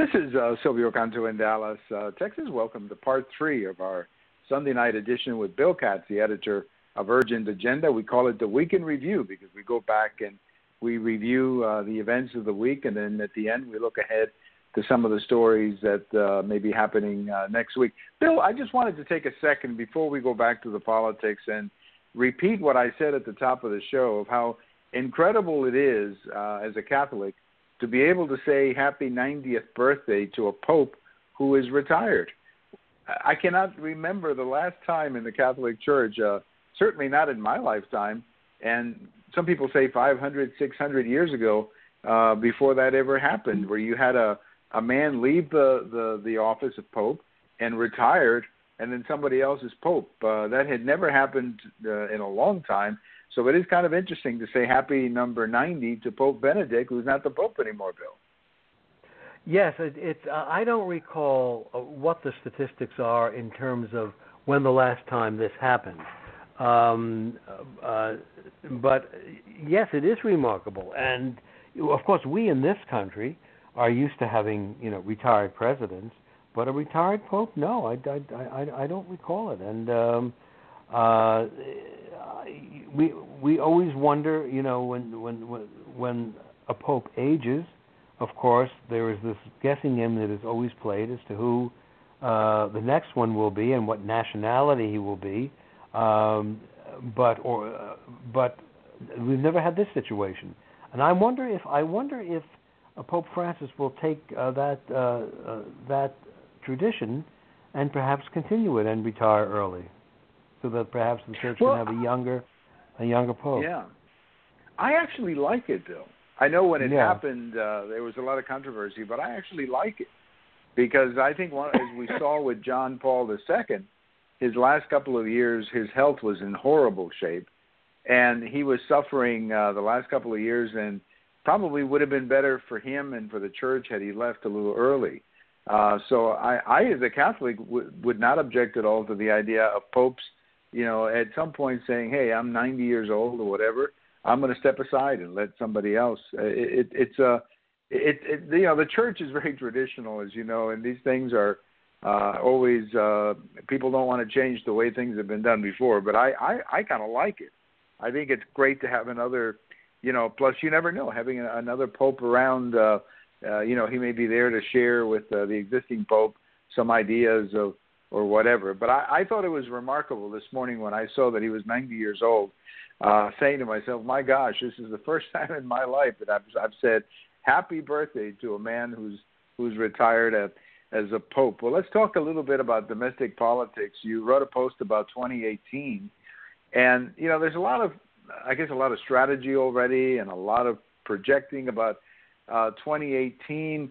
This is Silvio Canto in Dallas, Texas. Welcome to part 3 of our Sunday night edition with Bill Katz, the editor of Urgent Agenda. We call it the Week in Review because we go back and we review the events of the week, and then at the end we look ahead to some of the stories that may be happening next week. Bill, I just wanted to take a second before we go back to the politics and repeat what I said at the top of the show of how incredible it is as a Catholic to be able to say happy 90th birthday to a pope who is retired. I cannot remember the last time in the Catholic Church, certainly not in my lifetime, and some people say 500, 600 years ago, before that ever happened, where you had a man leave the office of pope and retired, and then somebody else is pope. That had never happened in a long time. So it is kind of interesting to say happy number 90 to Pope Benedict, who's not the Pope anymore, Bill. Yes, it's. I don't recall what the statistics are in terms of when the last time this happened. But yes, it is remarkable. And, of course, we in this country are used to having, retired presidents. But a retired Pope, no, I don't recall it. And we always wonder, when a pope ages, of course, there is this guessing game that is always played as to who the next one will be and what nationality he will be. But we've never had this situation, and I wonder if Pope Francis will take that tradition and perhaps continue it and retire early, so that perhaps the church can have a younger pope. Yeah, I actually like it, Bill. I know when it happened, there was a lot of controversy, but I actually like it because I think as we saw with John Paul II, his last couple of years, his health was in horrible shape, and he was suffering the last couple of years, and probably would have been better for him and for the church had he left a little early. So I as a Catholic, would not object at all to the idea of popes, at some point saying, hey, I'm 90 years old or whatever, I'm going to step aside and let somebody else. The church is very traditional, as you know, and these things are always, people don't want to change the way things have been done before, but I kind of like it. I think it's great to have another, plus you never know, having another pope around, he may be there to share with the existing pope some ideas or whatever. But I thought it was remarkable this morning when I saw that he was 90 years old, saying to myself, my gosh, this is the first time in my life that I've said happy birthday to a man who's retired as a pope. Well, let's talk a little bit about domestic politics. You wrote a post about 2018, and, there's a lot of strategy already and a lot of projecting about 2018.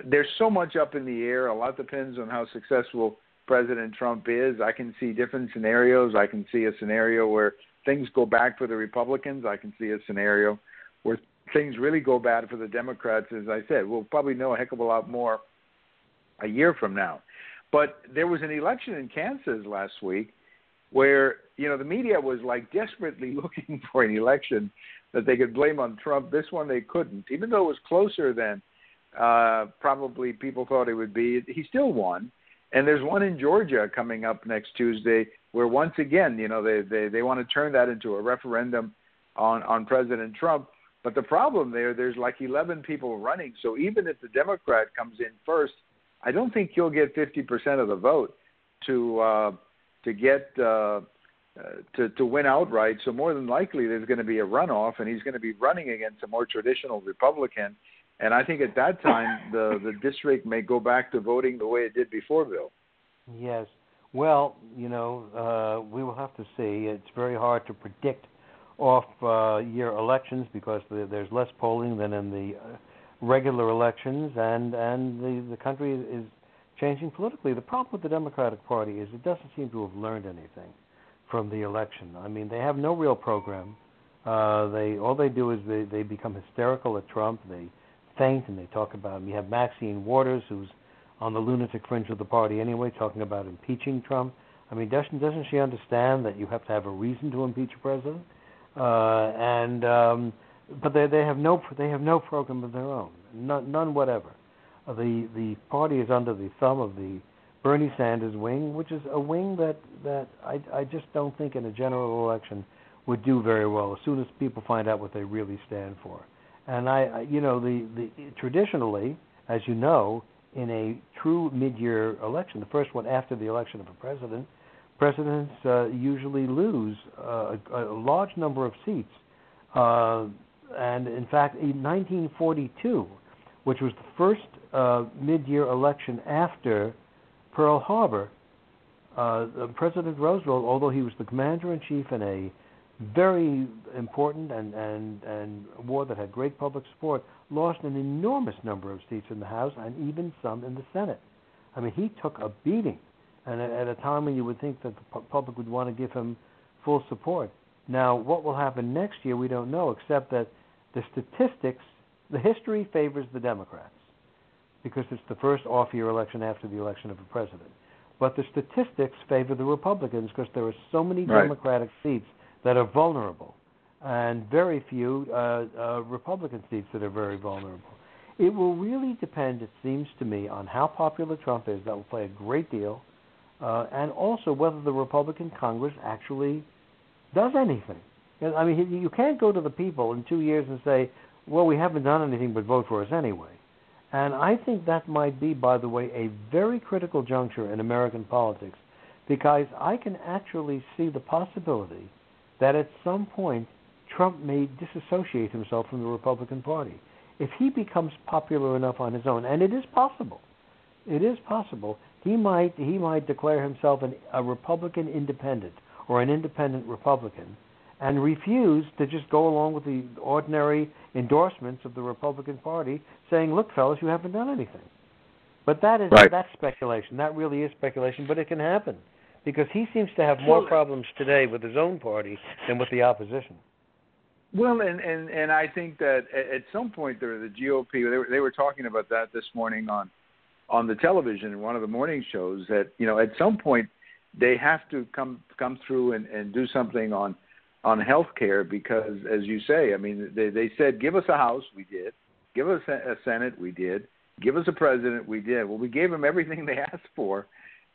There's so much up in the air. A lot depends on how successful President Trump is. I can see different scenarios. I can see a scenario where things go back for the Republicans. I can see a scenario where things really go bad for the Democrats. As I said, we'll probably know a heck of a lot more a year from now. But there was an election in Kansas last week where, the media was like desperately looking for an election that they could blame on Trump. This one they couldn't. Even though it was closer than probably people thought it would be, he still won. And there's one in Georgia coming up next Tuesday where once again, they want to turn that into a referendum on President Trump. But the problem there's like 11 people running. So even if the Democrat comes in first, I don't think he'll get 50% of the vote to win outright. So more than likely there's going to be a runoff, and he's going to be running against a more traditional Republican. And I think at that time the district may go back to voting the way it did before, Bill. Yes. Well, we will have to see. It's very hard to predict off-year elections because there's less polling than in the regular elections, and the country is changing politically. The problem with the Democratic Party is it doesn't seem to have learned anything from the election. I mean, they have no real program. All they do is they become hysterical at Trump. They faint and they talk about. You have Maxine Waters, who's on the lunatic fringe of the party anyway, talking about impeaching Trump. I mean, doesn't she understand that you have to have a reason to impeach a president? But they have no program of their own, none whatever. The party is under the thumb of the Bernie Sanders wing, which is a wing that I just don't think in a general election would do very well as soon as people find out what they really stand for. And traditionally, as you know, in a true mid-year election, the first one after the election of a president, presidents usually lose a large number of seats. And in fact, in 1942, which was the first mid-year election after Pearl Harbor, President Roosevelt, although he was the commander-in-chief in a very important and war that had great public support, lost an enormous number of seats in the House and even some in the Senate. I mean, he took a beating, and at a time when you would think that the public would want to give him full support. Now, what will happen next year, we don't know, except that the statistics, the history favors the Democrats because it's the first off-year election after the election of a president. But the statistics favor the Republicans because there are so many Democratic seats that are vulnerable, and very few Republican seats that are very vulnerable. It will really depend, it seems to me, on how popular Trump is. That will play a great deal, and also whether the Republican Congress actually does anything. I mean, you can't go to the people in 2 years and say, well, we haven't done anything but vote for us anyway. And I think that might be, by the way, a very critical juncture in American politics, because I can actually see the possibility that at some point Trump may disassociate himself from the Republican Party. If he becomes popular enough on his own, and it is possible, he might declare himself a Republican independent or an independent Republican and refuse to just go along with the ordinary endorsements of the Republican Party saying, look, fellas, you haven't done anything. But that's speculation. That really is speculation, but it can happen because he seems to have more problems today with his own party than with the opposition. Well, and I think that at some point the GOP, they were talking about that this morning on the television in one of the morning shows, that, you know, at some point they have to come through and do something on health care because, as you say, I mean, they said, give us a House, we did. Give us a Senate, we did. Give us a president, we did. Well, we gave them everything they asked for,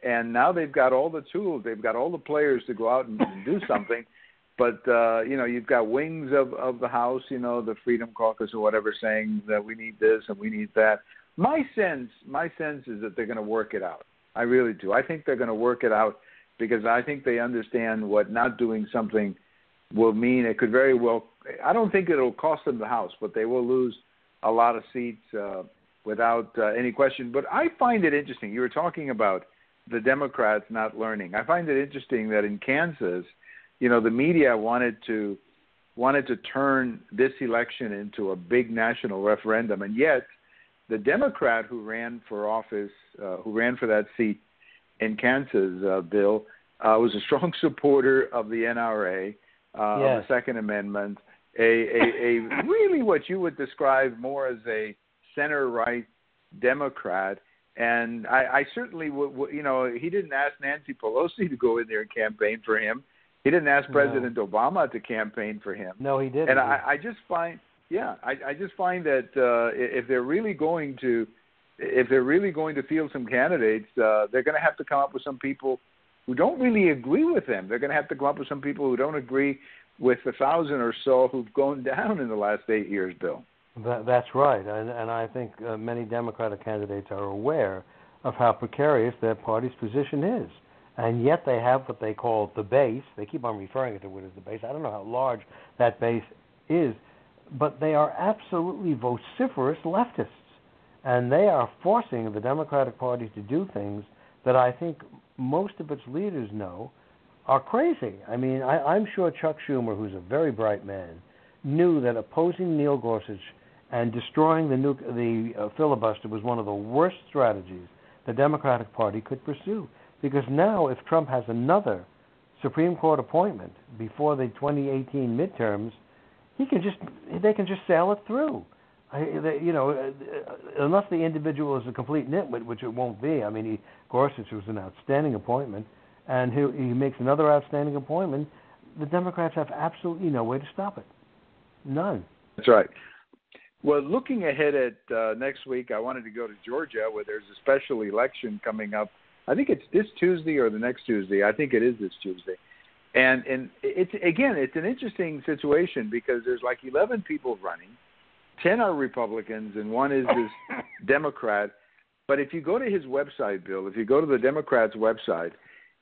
and now they've got all the tools. They've got all the players to go out and do something. But, you know, you've got wings of the House, you know, the Freedom Caucus or whatever, saying that we need this and we need that. My sense is that they're going to work it out. I really do. I think they're going to work it out because I think they understand what not doing something will mean. It could very well – I don't think it'll cost them the House, but they will lose a lot of seats without any question. But I find it interesting. You were talking about the Democrats not learning. I find it interesting that in Kansas, you know, the media wanted to turn this election into a big national referendum, and yet the Democrat who ran for office, who ran for that seat in Kansas, Bill, was a strong supporter of the NRA, of the Second Amendment, a really what you would describe more as a center-right Democrat. And I certainly would, you know, he didn't ask Nancy Pelosi to go in there and campaign for him. He didn't ask President Obama to campaign for him. No, he didn't. And I just find, I just find that if they're really going to field some candidates, they're going to have to come up with some people who don't really agree with them. They're going to have to come up with some people who don't agree with the 1,000 or so who've gone down in the last 8 years, Bill. That's right, and I think many Democratic candidates are aware of how precarious their party's position is. And yet they have what they call the base. They keep on referring to it as the base. I don't know how large that base is, but they are absolutely vociferous leftists. And they are forcing the Democratic Party to do things that I think most of its leaders know are crazy. I mean, I'm sure Chuck Schumer, who's a very bright man, knew that opposing Neil Gorsuch and destroying the filibuster was one of the worst strategies the Democratic Party could pursue. Because now, if Trump has another Supreme Court appointment before the 2018 midterms, they can just sail it through. Unless the individual is a complete nitwit, which it won't be. I mean, Gorsuch was an outstanding appointment, and he makes another outstanding appointment. The Democrats have absolutely no way to stop it. None. That's right. Well, looking ahead at next week, I wanted to go to Georgia, where there's a special election coming up. I think it's this Tuesday or the next Tuesday. I think it is this Tuesday. And it's an interesting situation because there's like 11 people running, 10 are Republicans, and one is this Democrat. But if you go to his website, Bill, if you go to the Democrats' website,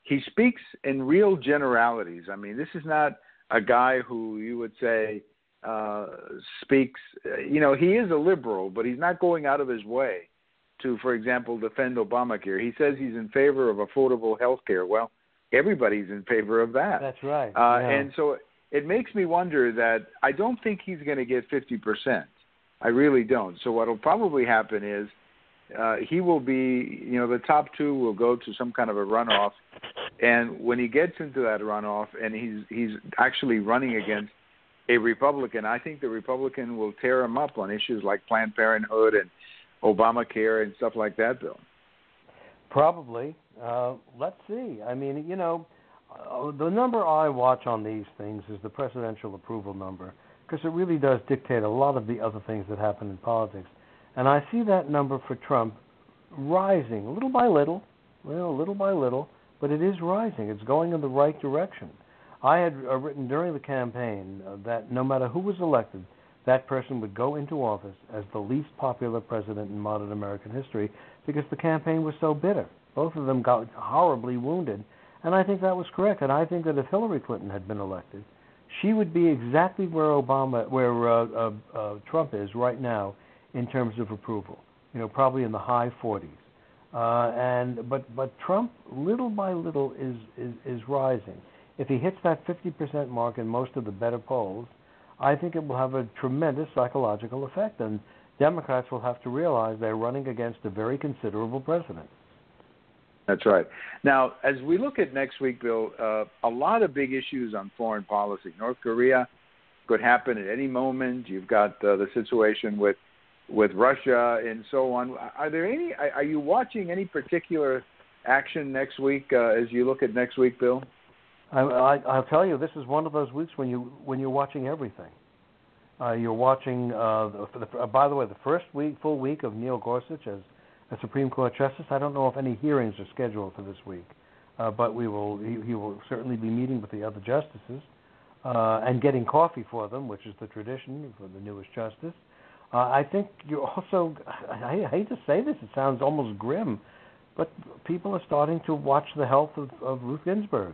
he speaks in real generalities. I mean, this is not a guy who you would say speaks, he is a liberal, but he's not going out of his way to, for example, defend Obamacare. He says he's in favor of affordable health care. Well, everybody's in favor of that. That's right. And so it makes me wonder that I don't think he's going to get 50%. I really don't. So what will probably happen is he will be, the top two will go to some kind of a runoff. And when he gets into that runoff and he's actually running against a Republican, I think the Republican will tear him up on issues like Planned Parenthood and Obamacare and stuff like that, Bill. Probably. Let's see. I mean, the number I watch on these things is the presidential approval number, because it really does dictate a lot of the other things that happen in politics. And I see that number for Trump rising little by little, but it is rising. It's going in the right direction. I had written during the campaign that no matter who was elected, that person would go into office as the least popular president in modern American history because the campaign was so bitter. Both of them got horribly wounded, and I think that was correct. And I think that if Hillary Clinton had been elected, she would be exactly where Trump is right now in terms of approval. Probably in the high 40s. But Trump, little by little, is rising. If he hits that 50% mark in most of the better polls, I think it will have a tremendous psychological effect, and Democrats will have to realize they're running against a very considerable president. That's right. Now, as we look at next week, Bill, a lot of big issues on foreign policy. North Korea could happen at any moment. You've got the situation with Russia and so on. Are you watching any particular action next week as you look at next week, Bill? I'll tell you, this is one of those weeks when you're watching everything. You're watching, by the way, the first full week of Neil Gorsuch as a Supreme Court justice. I don't know if any hearings are scheduled for this week, but he will certainly be meeting with the other justices and getting coffee for them, which is the tradition for the newest justice. I think you also, I hate to say this, it sounds almost grim, but people are starting to watch the health of Ruth Ginsburg,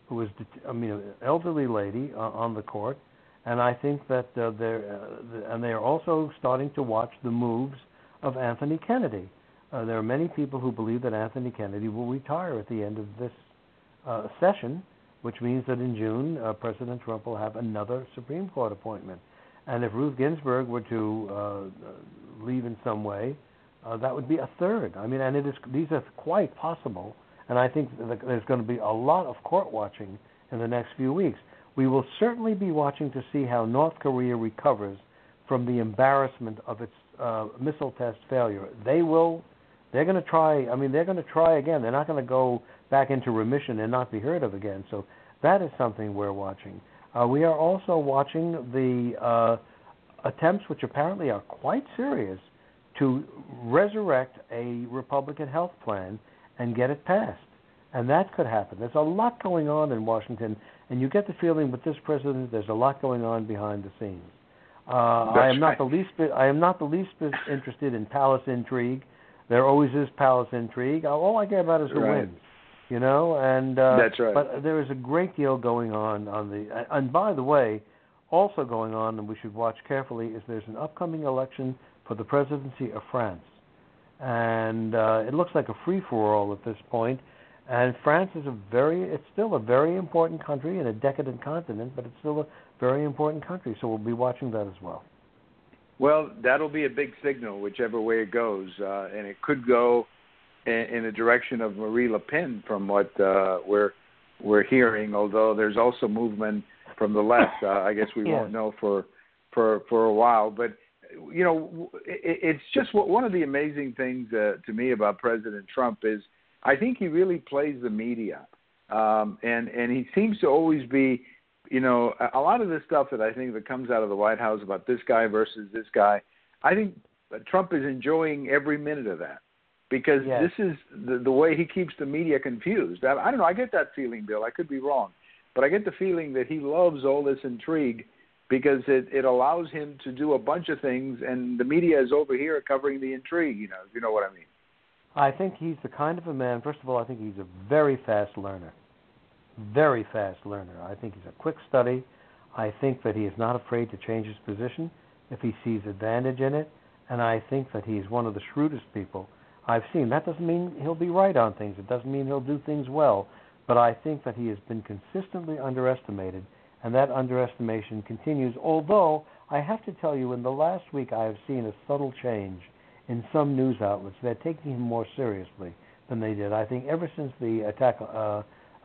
who is, an elderly lady on the court, and I think that they are also starting to watch the moves of Anthony Kennedy. There are many people who believe that Anthony Kennedy will retire at the end of this session, which means that in June, President Trump will have another Supreme Court appointment. And if Ruth Ginsburg were to leave in some way, that would be a third. These are quite possible. And I think that there's going to be a lot of court watching in the next few weeks. We will certainly be watching to see how North Korea recovers from the embarrassment of its missile test failure. They're going to try. They're going to try again. They're not going to go back into remission and not be heard of again. So that is something we're watching. We are also watching the attempts, which apparently are quite serious, to resurrect a Republican health plan and get it passed. And that could happen. There's a lot going on in Washington, and you get the feeling with this president there's a lot going on behind the scenes. I am not the least bit interested in palace intrigue. There always is palace intrigue. All I care about is who wins. That's right. But there is a great deal going on and by the way, also going on, and we should watch carefully, is there's an upcoming election for the presidency of France. And it looks like a free-for-all at this point. And France is it's still a very important country in a decadent continent, but it's still a very important country. So we'll be watching that as well. Well, that'll be a big signal, whichever way it goes. And it could go in the direction of Marie Le Pen from what we're hearing, although there's also movement from the left. I guess we won't know for a while. But, it's just one of the amazing things to me about President Trump is I think he really plays the media. And he seems to always be, a lot of this stuff that I think that comes out of the White House about this guy versus this guy, I think Trump is enjoying every minute of that because this is the way he keeps the media confused. I don't know. I get that feeling, Bill. I could be wrong. But I get the feeling that he loves all this intrigue because it allows him to do a bunch of things, and the media is over here covering the intrigue, you know what I mean. I think he's the kind of a man, first of all, I think he's a very fast learner. Very fast learner. I think he's a quick study. I think that he is not afraid to change his position if he sees advantage in it, and I think that he's one of the shrewdest people I've seen. That doesn't mean he'll be right on things. It doesn't mean he'll do things well, but I think that he has been consistently underestimated, and that underestimation continues, although I have to tell you, in the last week I have seen a subtle change in some news outlets. They're taking him more seriously than they did. I think ever since the attack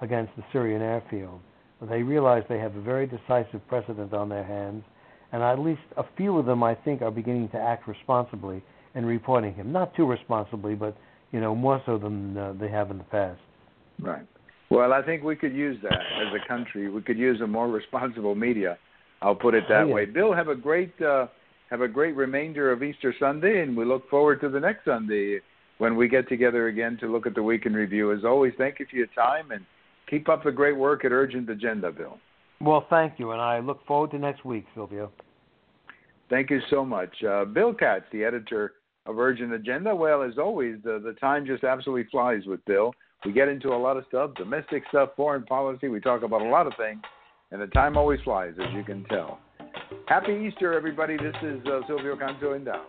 against the Syrian airfield, they realize they have a very decisive precedent on their hands, and at least a few of them, I think, are beginning to act responsibly in reporting him. Not too responsibly, but more so than they have in the past. Right. Well, I think we could use that as a country. We could use a more responsible media. I'll put it that way. Bill, have a great remainder of Easter Sunday, and we look forward to the next Sunday when we get together again to look at the week in review. As always, thank you for your time, and keep up the great work at Urgent Agenda, Bill. Well, thank you, and I look forward to next week, Silvio. Thank you so much. Bill Katz, the editor of Urgent Agenda. Well, as always, the time just absolutely flies with Bill. We get into a lot of stuff, domestic stuff, foreign policy. We talk about a lot of things, and the time always flies, as you can tell. Happy Easter, everybody. This is Silvio Canto in Dallas.